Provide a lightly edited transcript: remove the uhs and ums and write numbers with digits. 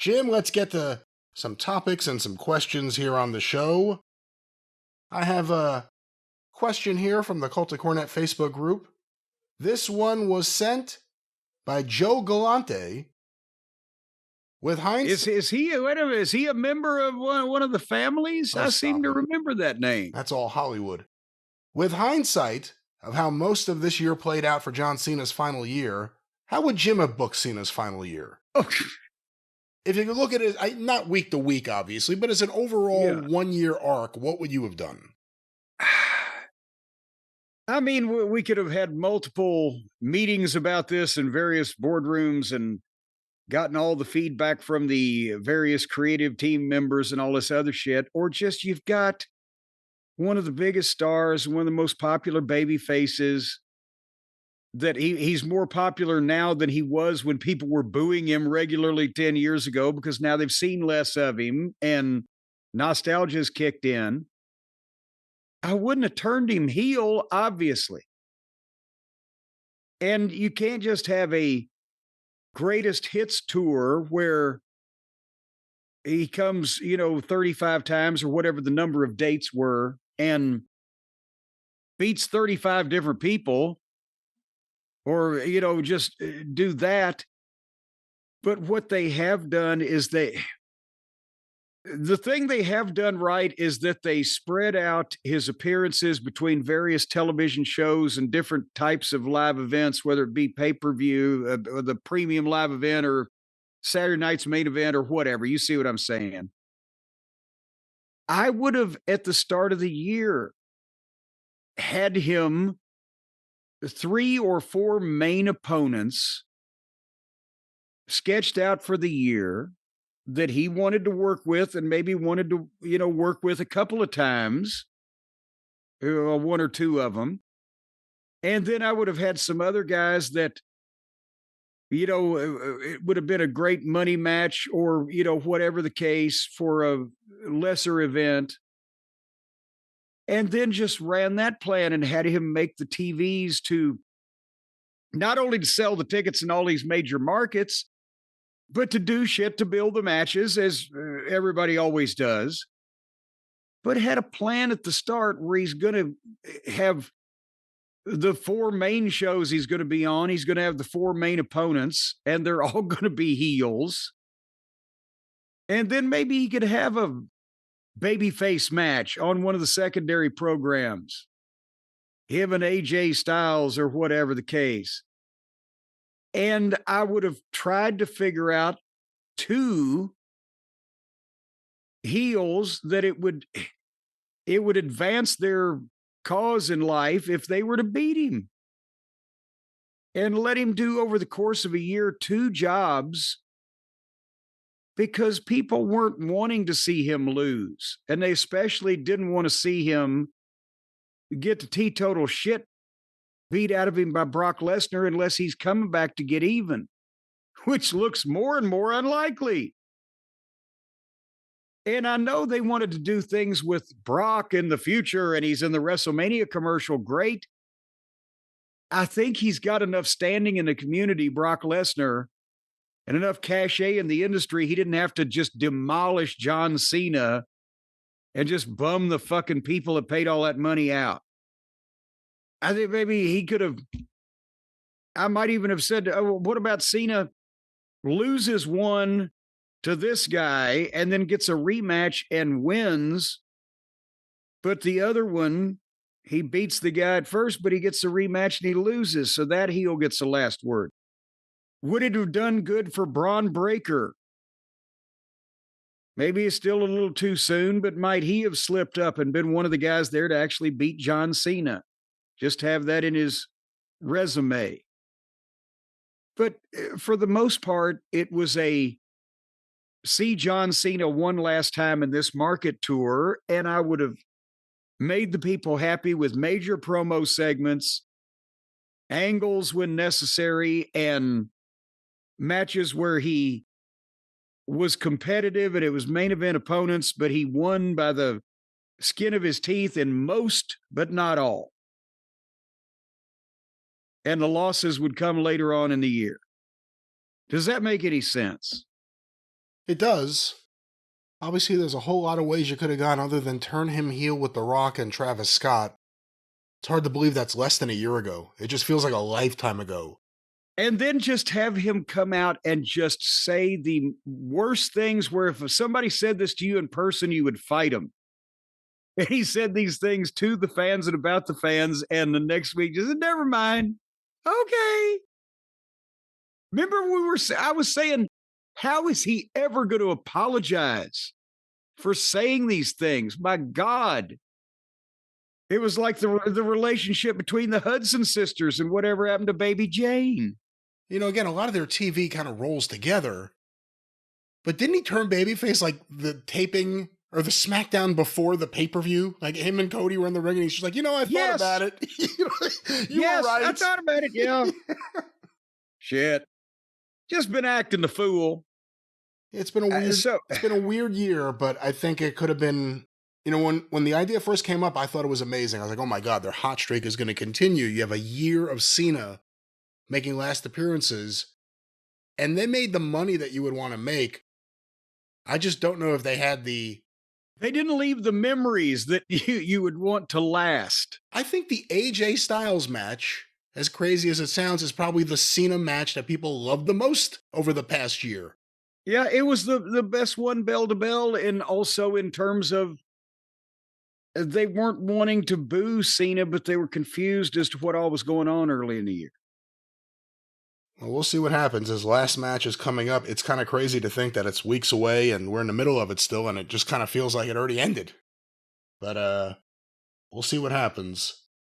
Jim, let's get to some topics and some questions here on the show. I have a question here from the Cult of Cornette Facebook group. This one was sent by Joe Galante. With hindsight, is he a member of one of the families? I seem to remember that name. That's all Hollywood. With hindsight of how most of this year played out for John Cena's final year, how would Jim have booked Cena's final year? Okay. If you could look at it, not week to week, obviously, but as an overall 1 year arc, what would you have done? I mean, we could have had multiple meetings about this in various boardrooms and gotten all the feedback from the various creative team members and all this other shit, or just you've got one of the biggest stars, one of the most popular baby faces, that he's more popular now than he was when people were booing him regularly 10 years ago because now they've seen less of him and nostalgia's kicked in. I wouldn't have turned him heel, obviously. And you can't just have a greatest hits tour where he comes, 35 times or whatever the number of dates were and beats 35 different people or, just do that. But what they have done is the thing they have done right is that they spread out his appearances between various television shows and different types of live events, whether it be pay-per-view, or the premium live event or Saturday night's main event or whatever. You see what I'm saying? I would have, at the start of the year, had him 3 or 4 main opponents sketched out for the year that he wanted to work with and maybe wanted to, work with a couple of times, 1 or 2 of them. And then I would have had some other guys that, it would have been a great money match or, whatever the case for a lesser event. And then just ran that plan and had him make the TVs to not only to sell the tickets in all these major markets, but to do shit to build the matches as everybody always does. But had a plan at the start where he's going to have the 4 main shows he's going to be on. He's going to have the 4 main opponents, and they're all going to be heels. And then maybe he could have a babyface match on one of the secondary programs. Him and AJ Styles or whatever the case. And I would have tried to figure out 2 heels that it would advance their cause in life if they were to beat him. And let him do over the course of a year 2 jobs because people weren't wanting to see him lose. And they especially didn't want to see him get the teetotal shit beat out of him by Brock Lesnar unless he's coming back to get even, which looks more and more unlikely. And I know they wanted to do things with Brock in the future, and he's in the WrestleMania commercial. Great. I think he's got enough standing in the community, Brock Lesnar, and enough cachet in the industry. He didn't have to just demolish John Cena and just bum the fucking people that paid all that money out. I think maybe he could have, I might even have said, oh, what about Cena loses one to this guy and then gets a rematch and wins, but the other one, he beats the guy at first, but he gets a rematch and he loses, so that heel gets the last word. Would it have done good for Braun Breaker? Maybe it's still a little too soon, but might he have slipped up and been one of the guys there to actually beat John Cena? Just have that in his resume. But for the most part, it was a see John Cena one last time in this market tour, and I would have made the people happy with major promo segments, angles when necessary, and matches where he was competitive and it was main event opponents, but he won by the skin of his teeth in most, but not all. And the losses would come later on in the year. Does that make any sense? It does. Obviously, there's a whole lot of ways you could have gone other than turn him heel with The Rock and Travis Scott. It's hard to believe that's less than a year ago. It just feels like a lifetime ago. And then just have him come out and just say the worst things where if somebody said this to you in person, you would fight him. And he said these things to the fans and about the fans. And the next week, just never mind. Okay. Remember, I was saying, how is he ever going to apologize for saying these things? My God. It was like the relationship between the Hudson sisters and whatever happened to Baby Jane. You know, again, a lot of their TV kind of rolls together. But didn't he turn babyface like the taping or the SmackDown before the pay-per-view? Like him and Cody were in the ring and he's just like, I thought about it. you were right. I thought about it, yeah. Shit. Just been acting the fool. It's been a weird year, but I think it could have been, when the idea first came up, I thought it was amazing. I was like, oh my God, their hot streak is going to continue. You have a year of Cena making last appearances, and they made the money that you would want to make. I just don't know if they had They didn't leave the memories that you would want to last. I think the AJ Styles match, as crazy as it sounds, is probably the Cena match that people loved the most over the past year. Yeah, it was the best one bell to bell, and also in terms of they weren't wanting to boo Cena, but they were confused as to what all was going on early in the year. Well, we'll see what happens. His last match is coming up. It's kind of crazy to think that it's weeks away and we're in the middle of it still, and it just kind of feels like it already ended. But we'll see what happens.